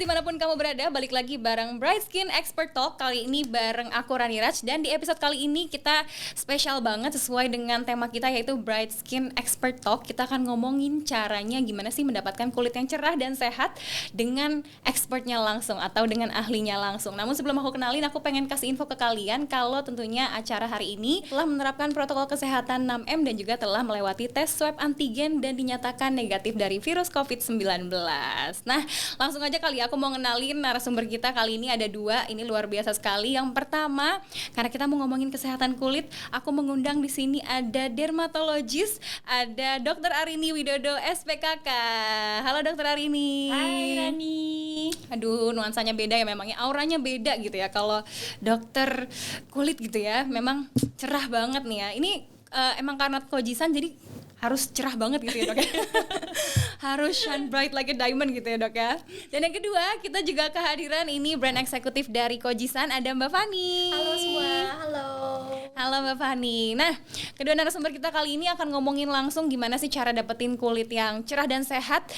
dimanapun kamu berada, balik lagi bareng Bright Skin Expert Talk. Kali ini bareng aku Rani Raj. Dan di episode kali ini kita spesial banget sesuai dengan tema kita, yaitu Bright Skin Expert Talk. Kita akan ngomongin caranya gimana sih mendapatkan kulit yang cerah dan sehat dengan expertnya langsung atau dengan ahlinya langsung. Namun sebelum aku kenalin, aku pengen kasih info ke kalian kalau tentunya acara hari ini telah menerapkan protokol kesehatan 6M dan juga telah melewati tes swab antigen dan dinyatakan negatif dari virus COVID-19. Nah, langsung aja kali aku mau ngenalin narasumber kita kali ini ada dua. Ini luar biasa sekali. Yang pertama, karena kita mau ngomongin kesehatan kulit, aku mengundang di sini ada dermatologis, ada Dr. Arini Widodo SPKK. Halo Dr. Arini. Hai Rani. Aduh, nuansanya beda ya, memangnya auranya beda gitu ya. Kalau dokter kulit gitu ya, memang cerah banget nih ya. Ini emang karena kojisan jadi harus cerah banget gitu ya dok ya. Harus shine bright like a diamond gitu ya dok ya. Dan yang kedua, kita juga kehadiran ini brand eksekutif dari Kojisan, ada Mbak Fani. Halo semua, halo. Halo Mbak Fani. Nah, kedua narasumber kita kali ini akan ngomongin langsung gimana sih cara dapetin kulit yang cerah dan sehat,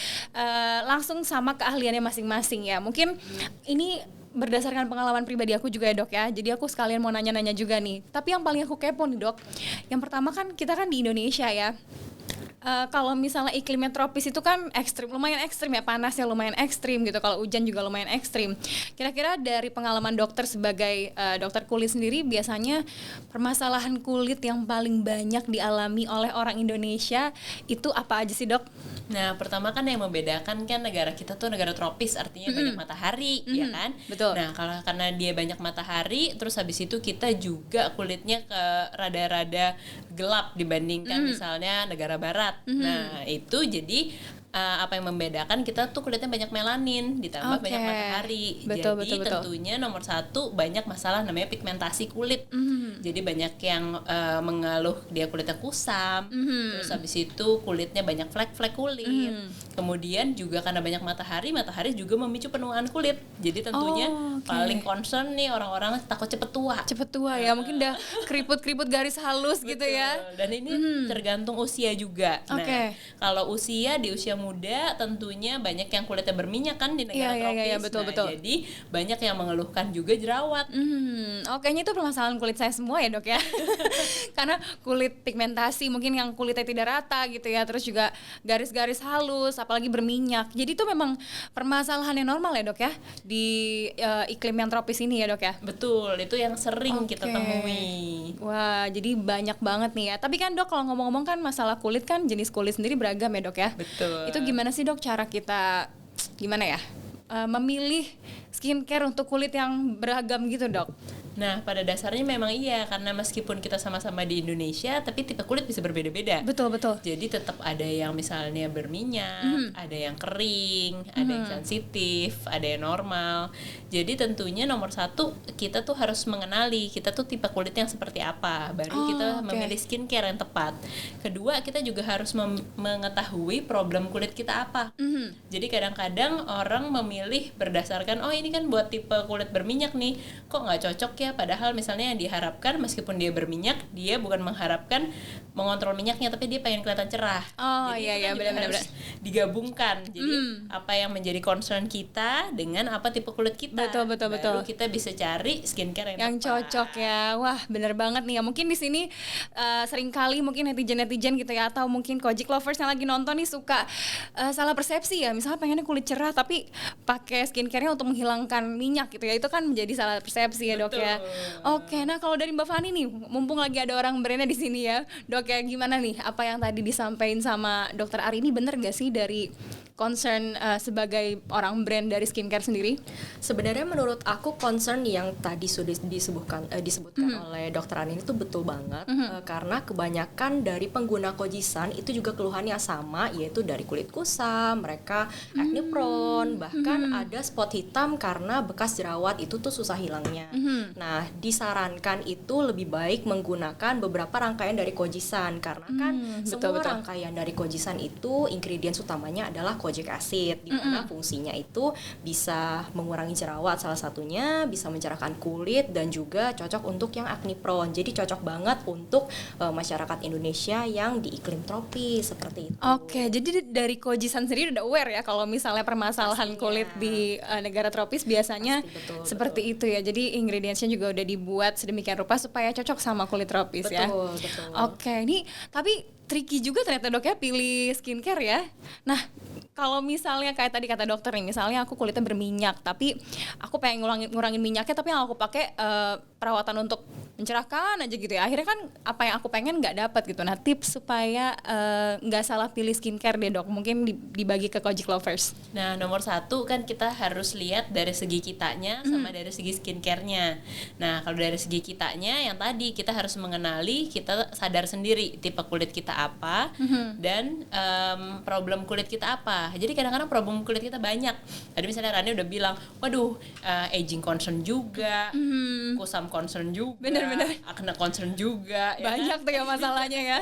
langsung sama keahliannya masing-masing ya. Mungkin ini berdasarkan pengalaman pribadi aku juga ya dok ya. Jadi aku sekalian mau nanya-nanya juga nih. Tapi yang paling aku kepo nih dok, yang pertama kan kita kan di Indonesia ya. Kalau misalnya iklimnya tropis itu kan ekstrim, lumayan ekstrim ya, panasnya lumayan ekstrim gitu. Kalau hujan juga lumayan ekstrim. Kira-kira dari pengalaman dokter sebagai dokter kulit sendiri, biasanya permasalahan kulit yang paling banyak dialami oleh orang Indonesia itu apa aja sih dok? Nah, pertama kan yang membedakan kan negara kita tuh negara tropis, artinya banyak matahari, ya kan? Betul. Nah, karena dia banyak matahari, terus habis itu kita juga kulitnya ke rada-rada gelap dibandingkan misalnya negara barat. Nah, itu jadi apa yang membedakan kita tuh kulitnya banyak melanin ditambah banyak matahari. Betul, Jadi betul. tentunya nomor satu banyak masalah namanya pigmentasi kulit. Jadi banyak yang mengeluh dia kulitnya kusam, terus habis itu kulitnya banyak flek-flek kulit. Kemudian juga karena banyak matahari juga memicu penuaan kulit. Jadi tentunya paling concern nih orang-orang takut cepet tua. Cepet tua ya, mungkin udah keriput-keriput garis halus gitu ya. Dan ini tergantung usia juga. Nah, kalau di usia muda tentunya banyak yang kulitnya berminyak kan di negara tropis. Iya, betul. Jadi banyak yang mengeluhkan juga jerawat. Kayaknya itu permasalahan kulit saya semua ya dok ya. Karena kulit pigmentasi, mungkin yang kulitnya tidak rata gitu ya, terus juga garis-garis halus, apalagi berminyak. Jadi itu memang permasalahan yang normal ya dok ya di iklim yang tropis ini ya dok ya. Betul, itu yang sering kita temui. Wah, jadi banyak banget nih ya. Tapi kan dok, kalau ngomong-ngomong kan masalah kulit kan jenis kulit sendiri beragam ya dok ya. Betul. Itu gimana sih dok cara kita memilih skincare untuk kulit yang beragam gitu dok? Nah, pada dasarnya memang iya, karena meskipun kita sama-sama di Indonesia, tapi tipe kulit bisa berbeda-beda. Betul. Jadi tetap ada yang misalnya berminyak, ada yang kering, ada yang sensitif, ada yang normal. Jadi tentunya nomor satu, kita tuh harus mengenali kita tuh tipe kulit yang seperti apa, baru kita memilih skincare yang tepat. Kedua, kita juga harus mengetahui problem kulit kita apa. Jadi kadang-kadang orang memilih berdasarkan, oh ini kan buat tipe kulit berminyak nih, kok nggak cocok ya, padahal misalnya yang diharapkan meskipun dia berminyak, dia bukan mengharapkan mengontrol minyaknya, tapi dia pengen kelihatan cerah. Jadi iya benar-benar digabungkan. Jadi apa yang menjadi concern kita dengan apa tipe kulit kita. Betul. Baru kita bisa cari skincare yang cocok ya. Wah, benar banget nih ya. Mungkin di sini seringkali mungkin netizen gitu ya, atau mungkin Kojik lovers yang lagi nonton nih suka salah persepsi ya. Misalnya pengennya kulit cerah tapi pakai skincare-nya untuk menghilangkan minyak gitu ya. Itu kan menjadi salah persepsi ya, dok ya. Oke, nah kalau dari Mbak Fani nih, mumpung lagi ada orang brandnya di sini ya, dok ya, gimana nih apa yang tadi disampaikan sama Dokter Arini, bener gak sih dari concern sebagai orang brand dari skincare sendiri? Sebenarnya menurut aku concern yang tadi sudah disebutkan oleh Dokter Arini itu betul banget, karena kebanyakan dari pengguna Kojisan itu juga keluhannya sama, yaitu dari kulit kusam, mereka acne prone, bahkan ada spot hitam karena bekas jerawat itu tuh susah hilangnya. Nah, disarankan itu lebih baik menggunakan beberapa rangkaian dari Kojisan, karena kan semua rangkaian dari Kojisan itu ingredients utamanya adalah kojic acid, di mana fungsinya itu bisa mengurangi jerawat salah satunya, bisa mencerahkan kulit, dan juga cocok untuk yang acne prone. Jadi cocok banget untuk masyarakat Indonesia yang di iklim tropis seperti itu. Oke, jadi dari Kojisan sendiri udah aware ya kalau misalnya permasalahan kulit di negara tropis biasanya Betul, seperti itu ya. Jadi ingredientsnya juga udah dibuat sedemikian rupa supaya cocok sama kulit tropis ya. Betul. Oke, ini tapi tricky juga ternyata dok ya pilih skincare ya. Nah, kalau misalnya kayak tadi kata dokter nih, misalnya aku kulitnya berminyak, tapi aku pengen ngurangin minyaknya, tapi yang aku pakai perawatan untuk mencerahkan aja gitu ya. Akhirnya kan apa yang aku pengen nggak dapat gitu. Nah, tips supaya nggak salah pilih skincare deh dok, mungkin dibagi ke Kojic lovers. Nah, nomor 1 kan kita harus lihat dari segi kitanya sama dari segi skincare-nya. Nah, kalau dari segi kitanya yang tadi kita harus mengenali, kita sadar sendiri tipe kulit kita apa dan problem kulit kita apa. Jadi kadang-kadang problem kulit kita banyak. Tadi misalnya Rani udah bilang, waduh, aging concern juga, kusam concern juga, Bener-bener. acne concern juga. Banyak tuh ya masalahnya ya.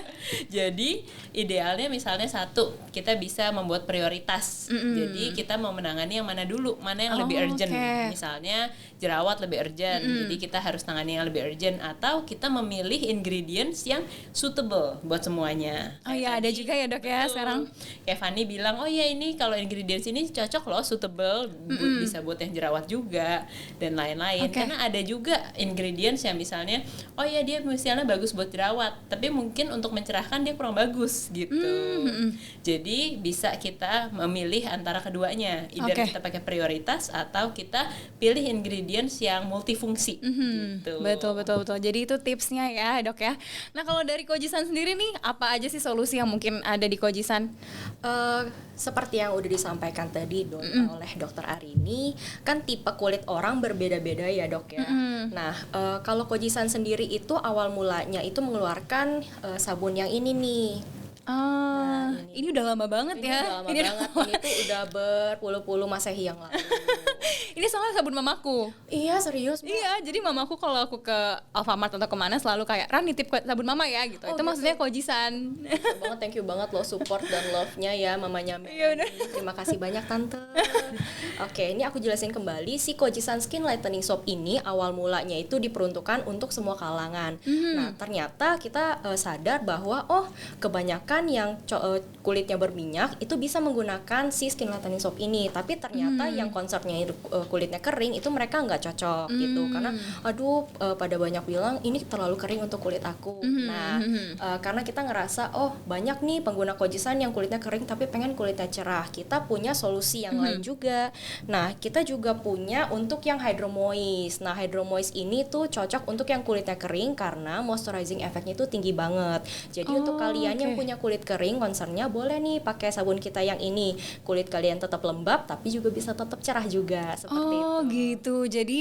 Jadi idealnya misalnya 1, kita bisa membuat prioritas. Jadi kita mau menangani yang mana dulu, mana yang lebih urgent. Oke. Misalnya jerawat lebih urgent, jadi kita harus tangani yang lebih urgent, atau kita memilih ingredients yang suitable buat semuanya. Oh iya, ada juga ya dok ya sekarang. Kayak Fanny bilang, oh ya ini kalau ingredients ini cocok loh, suitable, bisa buat yang jerawat juga dan lain-lain. Oke. Karena ada juga ingredients yang misalnya, oh ya dia misalnya bagus buat jerawat, tapi mungkin untuk mencerahkan dia kurang bagus gitu. Jadi bisa kita memilih antara keduanya, either Oke. kita pakai prioritas atau kita pilih ingredients yang multifungsi. Gitu. Betul. Jadi itu tipsnya ya dok ya. Nah kalau dari Kojisan sendiri nih, apa aja sih solusi yang mungkin ada di Kojisan? Seperti yang udah disampaikan tadi oleh dokter Arini, kan tipe kulit orang berbeda-beda ya dok ya. Nah, kalau Kojisan sendiri itu awal mulanya itu mengeluarkan sabun yang ini nih. Ini udah lama banget ya. Udah lama banget, ini tuh udah berpuluh-puluh masehi yang lalu. Ini soalnya sabun mamaku. Iya, serius, Mbak? Iya, jadi mamaku kalau aku ke Alfamart atau kemana selalu kayak, Ran nitip sabun mama ya gitu. Oh, Itu gitu. maksudnya Kojisan. Thank you banget loh support dan love-nya ya mamanya Meli. Iya, udah. Terima kasih banyak tante. Oke, ini aku jelasin kembali, si Kojisan Skin Lightening Soap ini awal mulanya itu diperuntukkan untuk semua kalangan. Nah, ternyata kita sadar bahwa kebanyakan yang kulitnya berminyak itu bisa menggunakan si Skin Lightening Soap ini, tapi ternyata yang concernnya itu kulitnya kering itu mereka nggak cocok gitu, karena pada banyak bilang ini terlalu kering untuk kulit aku. Nah, karena kita ngerasa banyak nih pengguna Kojisan yang kulitnya kering tapi pengen kulitnya cerah, kita punya solusi yang lain juga. Nah, kita juga punya untuk yang Hydro Moist. Nah, Hydro Moist ini tuh cocok untuk yang kulitnya kering karena moisturizing efeknya itu tinggi banget. Jadi untuk kalian yang punya kulit kering, concernnya boleh nih pakai sabun kita yang ini. Kulit kalian tetap lembab tapi juga bisa tetap cerah juga seperti itu. Gitu. Jadi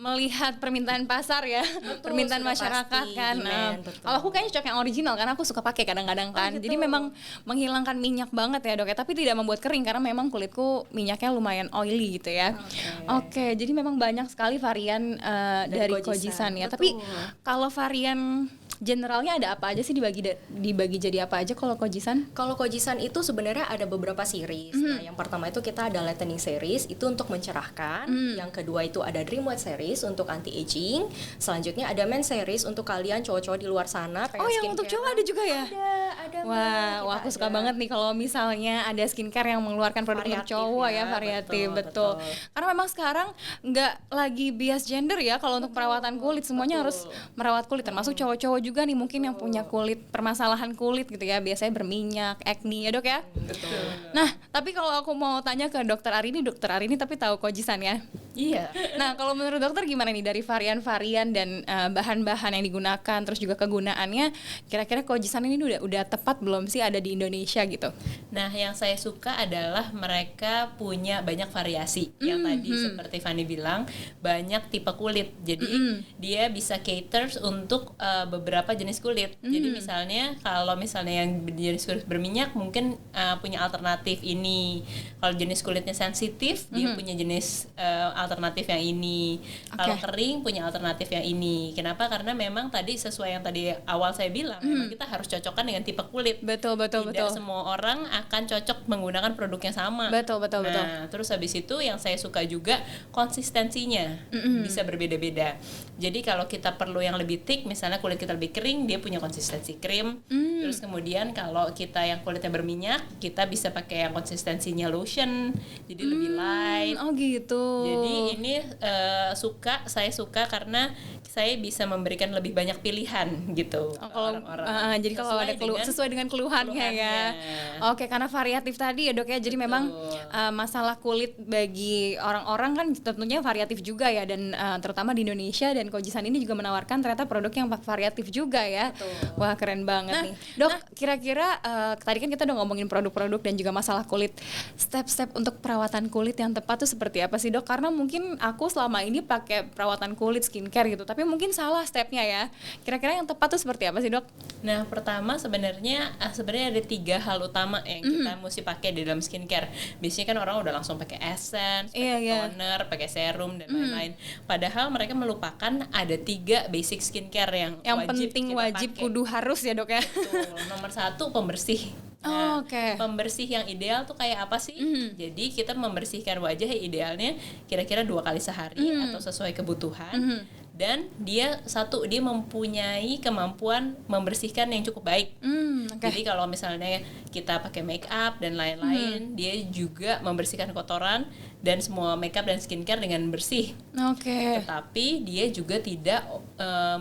melihat permintaan pasar ya, permintaan sudah masyarakat pasti, kan. demand, betul. Kalau aku kayaknya cocok yang original karena aku suka pakai kadang-kadang kan. gitu. Jadi memang menghilangkan minyak banget ya dok ya, tapi tidak membuat kering karena memang kulitku minyaknya lumayan oily gitu ya. Oke, jadi memang banyak sekali varian dari Kojisan ya. Betul. Tapi kalau varian generalnya ada apa aja sih, dibagi jadi apa aja kalau Kojisan? Kalau Kojisan itu sebenarnya ada beberapa series. Nah, yang pertama itu kita ada Lightening Series, itu untuk mencerahkan. Yang kedua itu ada Dream White Series untuk anti-aging. Selanjutnya ada Men Series untuk kalian cowok-cowok di luar sana. Oh, yang untuk cowok ada juga ya? Ada. Wah, aku suka banget nih kalau misalnya ada skincare yang mengeluarkan produk untuk Variatif cowok ya, ya, variatif, betul. Karena memang sekarang nggak lagi bias gender ya kalau untuk perawatan kulit, semuanya harus merawat kulit, termasuk cowok-cowok juga nih mungkin yang punya permasalahan kulit gitu ya, biasanya berminyak, acne ya dok ya. Betul. Nah, tapi kalau aku mau tanya ke dokter Arini tapi tahu Kojisan ya. Iya. Nah, kalau menurut dokter gimana nih dari varian-varian dan bahan-bahan yang digunakan, terus juga kegunaannya, kira-kira Kojisan ini udah tepat belum sih ada di Indonesia gitu? Nah, yang saya suka adalah mereka punya banyak variasi. Yang tadi seperti Fanny bilang, banyak tipe kulit. Jadi dia bisa cater untuk beberapa jenis kulit. Jadi misalnya kalau misalnya yang jenis kulit berminyak mungkin punya alternatif ini. Kalau jenis kulitnya sensitif, dia punya jenis alternatif yang ini. Kalau Oke. kering punya alternatif yang ini. Kenapa? Karena memang tadi sesuai yang tadi awal saya bilang, memang kita harus cocokkan dengan tipe kulit. Betul. Tidak semua orang akan cocok menggunakan produk yang sama. Betul. Nah, terus habis itu yang saya suka juga konsistensinya bisa berbeda-beda. Jadi kalau kita perlu yang lebih thick, misalnya kulit kita lebih kering, dia punya konsistensi krim. Terus kemudian kalau kita yang kulitnya berminyak, kita bisa pakai yang konsistensinya lotion, jadi lebih light. Oh gitu. Jadi ini saya suka karena saya bisa memberikan lebih banyak pilihan gitu ke Kalau orang-orang. jadi kalau ada sesuai dengan keluhannya ya. Oke, karena variatif tadi ya Dok ya. Jadi memang masalah kulit bagi orang-orang kan tentunya variatif juga ya, dan terutama di Indonesia, dan Kojisan ini juga menawarkan ternyata produk yang variatif juga ya. Betul. Wah, keren banget nih. Dok, kira-kira tadi kan kita udah ngomongin produk-produk dan juga masalah kulit. Step-step untuk perawatan kulit yang tepat tuh seperti apa sih Dok? Karena mungkin aku selama ini pakai perawatan kulit skincare gitu, tapi mungkin salah stepnya ya. Kira-kira yang tepat tuh seperti apa sih Dok? Nah, pertama sebenarnya ada 3 hal utama yang kita mesti pakai di dalam skincare. Biasanya kan orang udah langsung pakai essence, pakai toner, pakai serum dan lain-lain. Padahal mereka melupakan ada 3 basic skincare yang penting, wajib, pakai. kudu harus ya Dok ya. Betul. Nomor 1 pembersih. Oh, oke. Pembersih yang ideal tuh kayak apa sih? Jadi kita membersihkan wajah idealnya kira-kira 2 kali sehari atau sesuai kebutuhan. Dan dia mempunyai kemampuan membersihkan yang cukup baik. Jadi kalau misalnya kita pakai make up dan lain-lain, dia juga membersihkan kotoran dan semua make up dan skincare dengan bersih. Oke. Tetapi dia juga tidak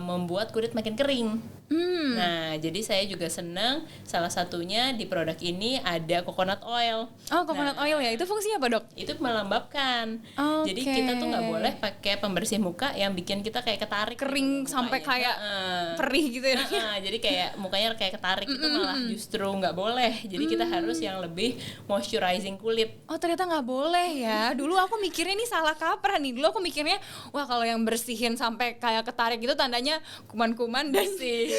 membuat kulit makin kering. Nah, jadi saya juga senang salah satunya di produk ini ada coconut oil. Oh, coconut oil ya. Itu fungsinya apa, Dok? Itu melembabkan. Jadi kita tuh nggak boleh pakai pembersih muka yang bikin kita kayak ketarik kering gitu, sampai mukanya. kayak perih gitu ya. Jadi kayak mukanya kayak ketarik itu malah justru nggak boleh. Jadi kita harus yang lebih moisturizing kulit. Oh, ternyata nggak boleh ya. Dulu aku mikirnya ini salah kaprah nih. Dulu aku mikirnya, wah kalau yang bersihin sampai kayak ketarik itu tandanya kuman-kuman dan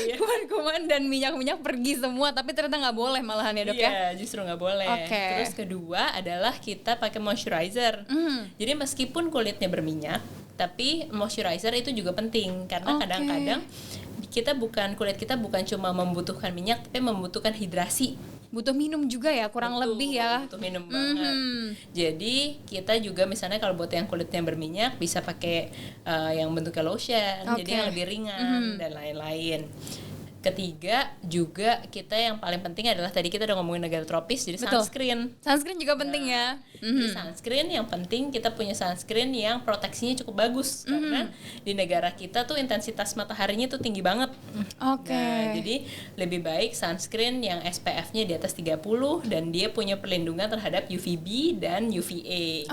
kuman-kuman dan minyak-minyak pergi semua. Tapi ternyata nggak boleh malahan ya, Dok ya. Iya, justru nggak boleh. Terus kedua adalah kita pakai moisturizer. Jadi meskipun kulitnya berminyak, tapi moisturizer itu juga penting karena kadang-kadang kulit kita bukan cuma membutuhkan minyak, tapi membutuhkan hidrasi. Butuh minum juga ya, kurang lebih ya. Butuh minum banget. Jadi kita juga misalnya kalau buat yang kulitnya berminyak bisa pakai yang bentuknya lotion, jadi yang lebih ringan dan lain-lain. Ketiga juga kita yang paling penting adalah tadi kita udah ngomongin negara tropis, jadi sunscreen. Sunscreen juga penting ya. Jadi sunscreen yang penting kita punya sunscreen yang proteksinya cukup bagus karena di negara kita tuh intensitas mataharinya tuh tinggi banget. Nah, jadi lebih baik sunscreen yang SPF-nya di atas 30 dan dia punya perlindungan terhadap UVB dan UVA.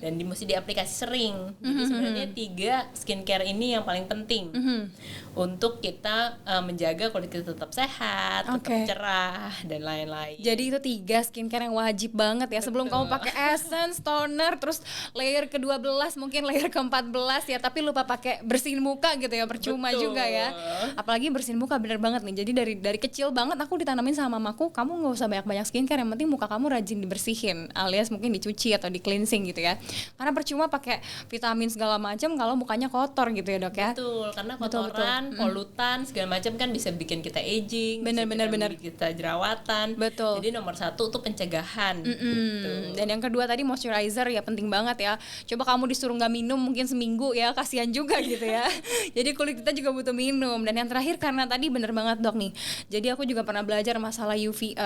Dan mesti diaplikasi sering. Jadi sebenarnya 3 skincare ini yang paling penting untuk kita menjaga kulit kita tetap sehat, tetap cerah dan lain-lain. Jadi itu 3 skincare yang wajib banget ya. Sebelum kamu pakai essence, toner, terus layer ke-12, mungkin layer ke-14 ya, tapi lupa pakai bersihin muka gitu ya, percuma juga ya. Apalagi bersihin muka bener banget nih. Jadi dari kecil banget aku ditanamin sama mamaku, kamu nggak usah banyak-banyak skincare, yang penting muka kamu rajin dibersihin, alias mungkin dicuci atau di cleansing gitu ya. Karena percuma pakai vitamin segala macam kalau mukanya kotor gitu ya, Dok ya. Betul, karena kotoran, polutan segala macam kan bisa bikin kita aging, bener. bikin kita jerawatan. Betul. Jadi nomor 1 tuh pencegahan. Gitu. Dan yang kedua tadi moisturizer ya, penting banget ya. Coba kamu disuruh nggak minum mungkin seminggu ya, kasihan juga gitu ya. Jadi kulit kita juga butuh minum. Dan yang terakhir karena tadi bener banget, Dok nih. Jadi aku juga pernah belajar masalah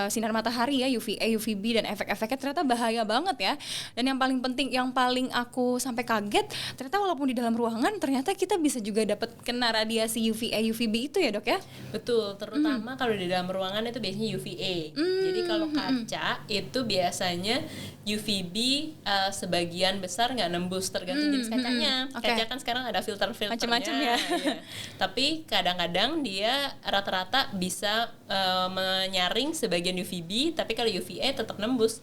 sinar matahari ya, UVA, UVB dan efek-efeknya ternyata bahaya banget ya. Dan yang paling penting, yang paling aku sampai kaget, ternyata walaupun di dalam ruangan ternyata kita bisa juga dapat kena radiasi UVA, UVB itu ya, Dok ya. Betul, terutama kalau di dalam ruangan itu biasanya UVA. Jadi kalau kaca itu biasanya UVB sebagian besar nggak nembus, tergantung jenis kacanya. Kaca kan sekarang ada filter-filternya. Macam-macam ya. Tapi kadang-kadang dia rata-rata bisa menyaring sebagian UVB, tapi kalau UVA tetap nembus.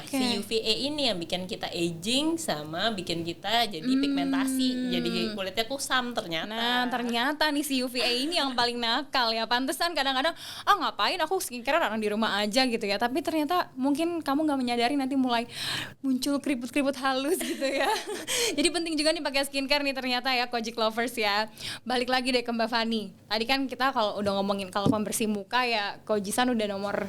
Si UVA ini yang bikin kita aging sama bikin kita jadi pigmentasi, jadi kulitnya kusam ternyata. Nah, ternyata nih si UVA ini yang paling nakal ya. Pantesan kadang-kadang ngapain aku skincare orang di rumah aja gitu ya. Tapi ternyata mungkin kamu nggak menyadari nanti mulai muncul keriput-keriput halus gitu ya. Jadi penting juga nih pakai skincare nih ternyata ya Kojic lovers ya. Balik lagi deh ke Mbak Fani. Tadi kan kita kalau udah ngomongin kalau pembersih muka ya Kojisan udah nomor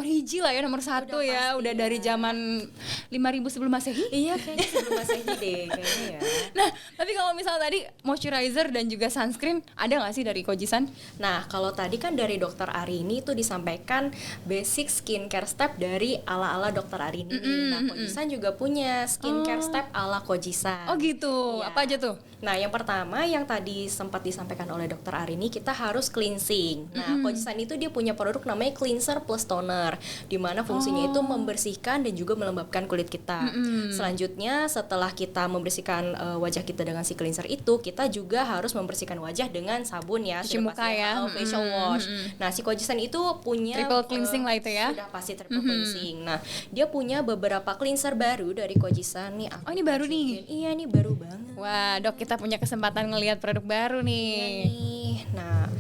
hiji lah ya, nomor satu ya. Udah dari zaman 5000 sebelum Masehi. Iya kayaknya sebelum Masehi deh kayaknya ya. Nah, tapi kalau misal tadi moisturizer dan juga sunscreen ada nggak sih dari Kojisan? Nah, kalau tadi kan dari Dokter Arini itu disampaikan basic skincare step dari ala-ala Dokter Arini. Nah, Kojisan juga punya skincare step ala Kojisan. Oh gitu. Iya. Apa aja tuh? Nah, yang pertama yang tadi sempat disampaikan oleh Dokter Arini, kita harus cleansing. Nah, Kojisan itu dia punya produk namanya cleanser plus toner, di mana fungsinya itu membersihkan dan juga melembabkan kulit kita. Selanjutnya, setelah kita membersihkan wajah kita dengan si cleanser itu, kita juga harus membersihkan wajah dengan sabun ya, Cuci sudah muka pasti ya. facial wash. Nah, si Kojisan itu punya Triple cleansing lah itu ya. Sudah pasti triple cleansing. Nah, dia punya beberapa cleanser baru dari Kojisan nih. Oh, ini baru nih. Iya, ini baru banget. Wah, Dok, kita punya kesempatan ngelihat produk baru nih. Nih. Nah,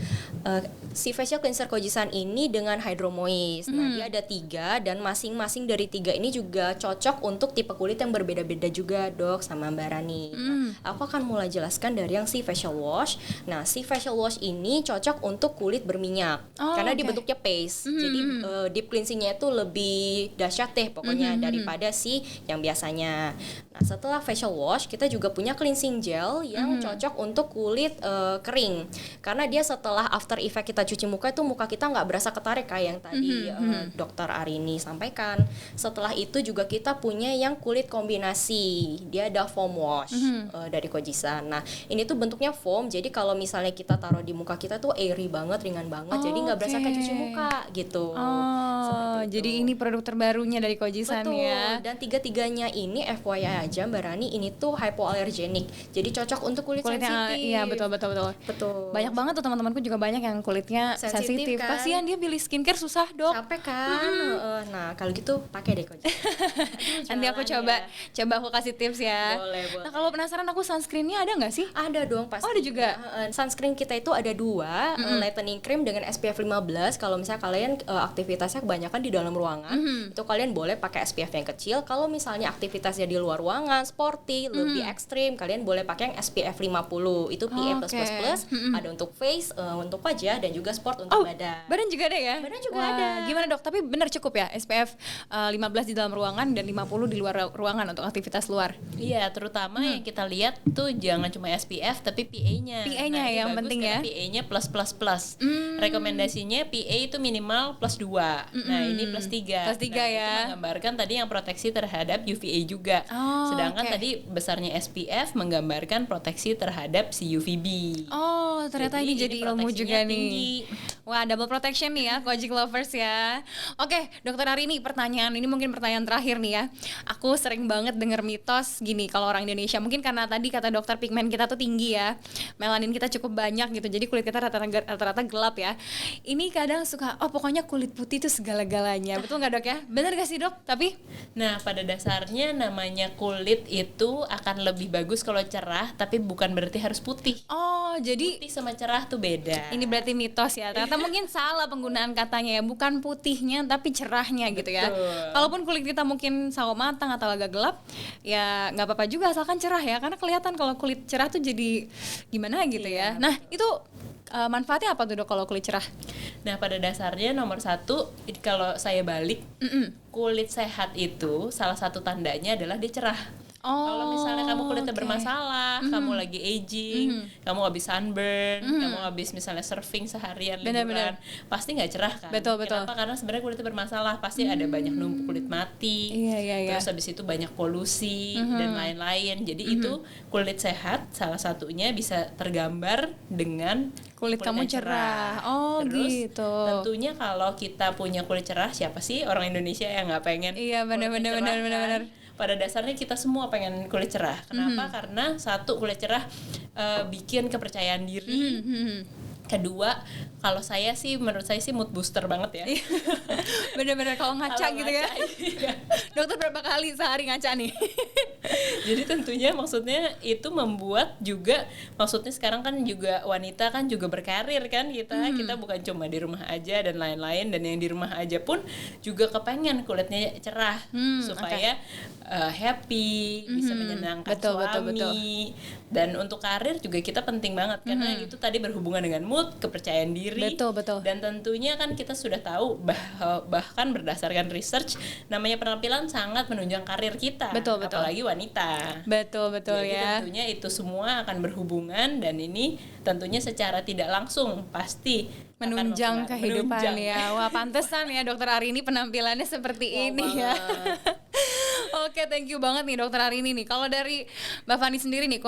si facial cleanser Kojisan ini dengan Hydro Moist. Nah, dia ada 3 dan masing-masing dari 3 ini juga cocok untuk tipe kulit yang berbeda-beda juga, Dok, sama Mbak Rani. Nah, aku akan mulai jelaskan dari yang si facial wash. Nah, si facial wash ini cocok untuk kulit berminyak karena dia bentuknya paste. Jadi deep cleansingnya itu lebih dahsyat deh pokoknya daripada si yang biasanya. Nah, setelah facial wash kita juga punya cleansing gel yang cocok untuk kulit kering. Karena dia setelah after effect kita cuci muka itu muka kita nggak berasa ketarik kayak yang tadi Dokter Arini sampaikan. Setelah itu juga kita punya yang kulit kombinasi. Dia ada foam wash dari Kojisan. Nah, ini tuh bentuknya foam. Jadi kalau misalnya kita taruh di muka kita tuh airy banget, ringan banget. Jadi nggak berasa kayak cuci muka gitu. Oh, jadi ini produk terbarunya dari Kojisan ya. Dan tiga-tiganya ini FYI aja Mbak Rani, ini tuh hypoallergenic. Jadi cocok untuk kulit Kulitnya, sensitif. iya betul. Banyak banget tuh teman-temanku juga banyak yang kulitnya sensitif. Kan? Kasihan dia pilih skincare susah, Dok. Capek kan? Nah, kalau gitu pakai deh Kojisan. Nanti aku coba aku kasih tips ya. Boleh. Nah, kalau penasaran aku sunscreennya ada nggak sih? Ada dong pasti. Oh, ada juga. Sunscreen kita itu ada 2, lightening cream dengan SPF 15. Kalau misalnya kalian aktivitasnya kebanyakan di dalam ruangan, itu kalian boleh pakai SPF yang kecil. Kalau misalnya aktivitasnya di luar ruangan, sporty, lebih ekstrim, kalian boleh pakai yang SPF 50. Itu PA+++. Ada untuk face, untuk wajah dan juga sport untuk badan. Badan juga ada ya? Badan juga ada. Gimana, Dok? Tapi benar cukup ya SPF 15 di dalam ruangan dan 50 di luar ruangan untuk aktivitas luar. Iya, terutama yang kita lihat tuh jangan cuma SPF tapi PA-nya. PA-nya Nah, yang penting ya. PA-nya plus. Rekomendasinya PA itu minimal +2. Nah, ini +3. +3 ya. Itu menggambarkan tadi yang proteksi terhadap UVA juga. Sedangkan tadi besarnya SPF menggambarkan proteksi terhadap si UVB. Oh, ternyata ini jadi ilmu juga nih. Tinggi. Wah, double protection nih ya, Kojic lovers ya. Oke, Dokter Arini, pertanyaan ini mungkin pertanyaan terakhir nih ya. Aku sering banget denger mitos gini kalau orang Indonesia, mungkin karena tadi kata dokter pigmen kita tuh tinggi ya, melanin kita cukup banyak gitu, jadi kulit kita rata-rata gelap ya. Ini kadang suka, pokoknya kulit putih itu segala-galanya, betul nggak, Dok ya? Bener gak sih, Dok? Tapi Nah, pada dasarnya namanya kulit itu akan lebih bagus kalau cerah, tapi bukan berarti harus putih. jadi Putih sama cerah tuh beda. ini berarti mitos ya. Ternyata mungkin salah penggunaan katanya ya, bukan putihnya tapi cerahnya gitu ya. Kalaupun kulit kita mungkin sawo matang atau agak gelap, ya nggak apa-apa juga asalkan cerah ya. Karena kelihatan kalau kulit cerah tuh jadi gimana gitu ya. Nah, itu manfaatnya apa tuh, Dok, kalau kulit cerah? Nah, pada dasarnya nomor 1, kalau saya balik, kulit sehat itu salah satu tandanya adalah dia cerah. Kalau misalnya kamu kulitnya bermasalah, kamu lagi aging, kamu habis sunburn, kamu habis misalnya surfing seharian liburan, pasti nggak cerah kan? Betul. Kenapa? Karena sebenarnya kulitnya bermasalah, pasti ada banyak numpuk kulit mati, Iya. terus habis itu banyak polusi dan lain-lain. Jadi itu kulit sehat salah satunya bisa tergambar dengan Kulit kamu yang cerah. Terus Gitu. tentunya kalau kita punya kulit cerah, siapa sih orang Indonesia yang nggak pengen? Iya, kulitnya cerah, kan? benar. Pada dasarnya kita semua pengen kulit cerah. Kenapa? Karena satu, kulit cerah bikin kepercayaan diri. Kedua, kalau saya sih menurut saya sih mood booster banget ya. Bener-bener kalau ngaca Kalau gitu ya. ngaca, iya. Dokter berapa kali sehari ngaca nih? Jadi tentunya maksudnya itu membuat juga, maksudnya sekarang kan juga wanita kan juga berkarir kan, kita bukan cuma di rumah aja dan lain-lain, dan yang di rumah aja pun juga kepengen kulitnya cerah supaya happy, bisa menyenangkan Betul, suami. betul. Dan untuk karir juga kita penting banget karena itu tadi berhubungan dengan mood, kepercayaan diri. Betul. Dan tentunya kan kita sudah tahu bahkan berdasarkan research, namanya penampilan sangat menunjang karir kita, Betul. apalagi wanita. Betul Jadi ya. tentunya itu semua akan berhubungan, dan ini tentunya secara tidak langsung pasti akan Menunjang kehidupan menunjang. ya. Wah, pantesan ya Dokter Arini penampilannya seperti ini ya. Oke, thank you banget nih Dokter Arini nih. Kalau dari Mbak Fani sendiri nih,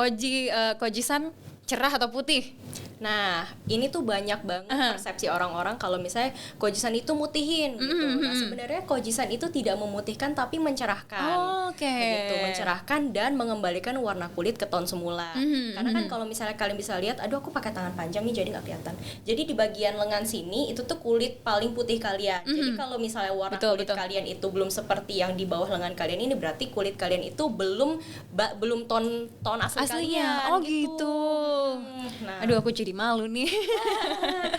Koji-san cerah atau putih? Nah, ini tuh banyak banget persepsi orang-orang kalau misalnya kojisan itu mutihin gitu. Nah, sebenarnya kojisan itu tidak memutihkan tapi mencerahkan. Oke. Begitu, mencerahkan dan mengembalikan warna kulit ke ton semula. Karena kan kalau misalnya kalian bisa lihat, aduh aku pakai tangan panjang nih jadi nggak kelihatan. Jadi di bagian lengan sini itu tuh kulit paling putih kalian. Jadi kalau misalnya warna kulit kalian itu belum seperti yang di bawah lengan kalian ini, berarti kulit kalian itu belum ton asli kalian. Oh gitu. Nah, Aduh, aku jadi malu nih.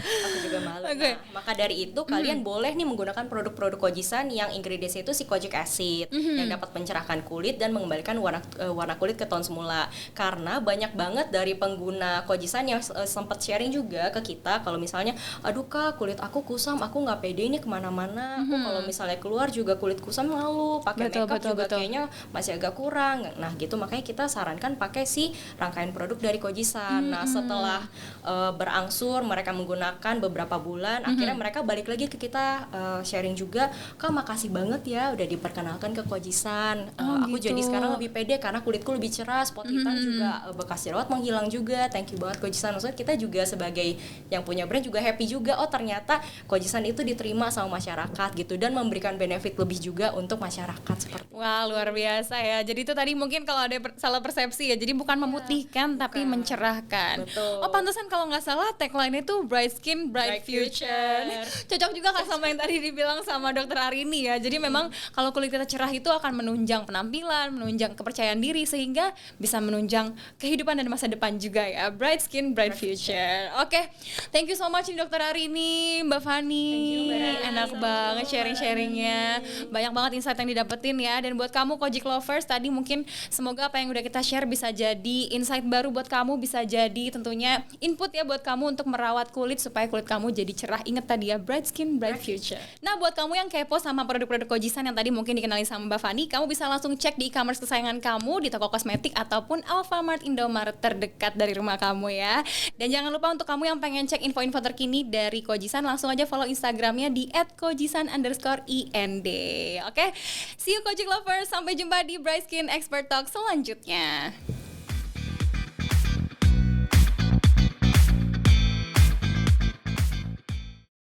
aku juga malu. Oke. Nah, maka dari itu kalian boleh nih menggunakan produk-produk kojisan yang ingredientsnya itu si kojic acid yang dapat mencerahkan kulit dan mengembalikan warna kulit ke ton semula. Karena banyak banget dari pengguna kojisan yang sempat sharing juga ke kita kalau misalnya, aduh kak kulit aku kusam, aku nggak pede nih kemana-mana. Aku kalau misalnya keluar juga kulit kusam, malu pakai makeup juga kayaknya masih agak kurang. Nah gitu, makanya kita sarankan pakai si rangkaian produk dari kojisan. Nah setelah berangsur mereka menggunakan beberapa bulan, akhirnya mereka balik lagi ke kita sharing juga, kak makasih banget ya udah diperkenalkan ke kojisan. Aku gitu. jadi sekarang lebih pede karena kulitku lebih cerah, spot hitam juga, bekas jerawat menghilang juga. Thank you banget kojisan. Maksudnya kita juga sebagai yang punya brand juga happy juga, oh ternyata kojisan itu diterima sama masyarakat gitu dan memberikan benefit lebih juga untuk masyarakat seperti. Wah, luar biasa ya. Jadi itu tadi mungkin kalau ada salah persepsi ya. Jadi bukan memutihkan tapi mencerahkan. Betul. Oh, pantesan kalau nggak salah tagline itu Bright Skin, Bright Future. Cocok juga kan sama yang tadi dibilang sama Dokter Arini ya. Jadi memang kalau kulit kita cerah itu akan menunjang penampilan, menunjang kepercayaan diri, sehingga bisa menunjang kehidupan dan masa depan juga ya. Bright Skin, Bright Future. Oke, thank you so much nih Dokter Arini, Mbak Fani. Enak banget sharing-sharingnya. Banyak banget insight yang didapetin ya. Dan buat kamu Kojic Lovers, tadi mungkin semoga apa yang udah kita share bisa jadi insight baru buat kamu, bisa jadi tentunya input ya buat kamu untuk merawat kulit supaya kulit kamu jadi cerah. Ingat tadi ya, Bright Skin, Bright Future. Nah, buat kamu yang kepo sama produk-produk Kojisan yang tadi mungkin dikenali sama Mbak Fani, kamu bisa langsung cek di e-commerce kesayangan kamu, di toko kosmetik ataupun Alfamart, Indomaret terdekat dari rumah kamu ya. Dan jangan lupa untuk kamu yang pengen cek info-info terkini dari Kojisan, langsung aja follow Instagramnya di @kojisan_ind. Oke, see you Kojic Lovers, sampai jumpa di Bright Skin Expert Talk selanjutnya.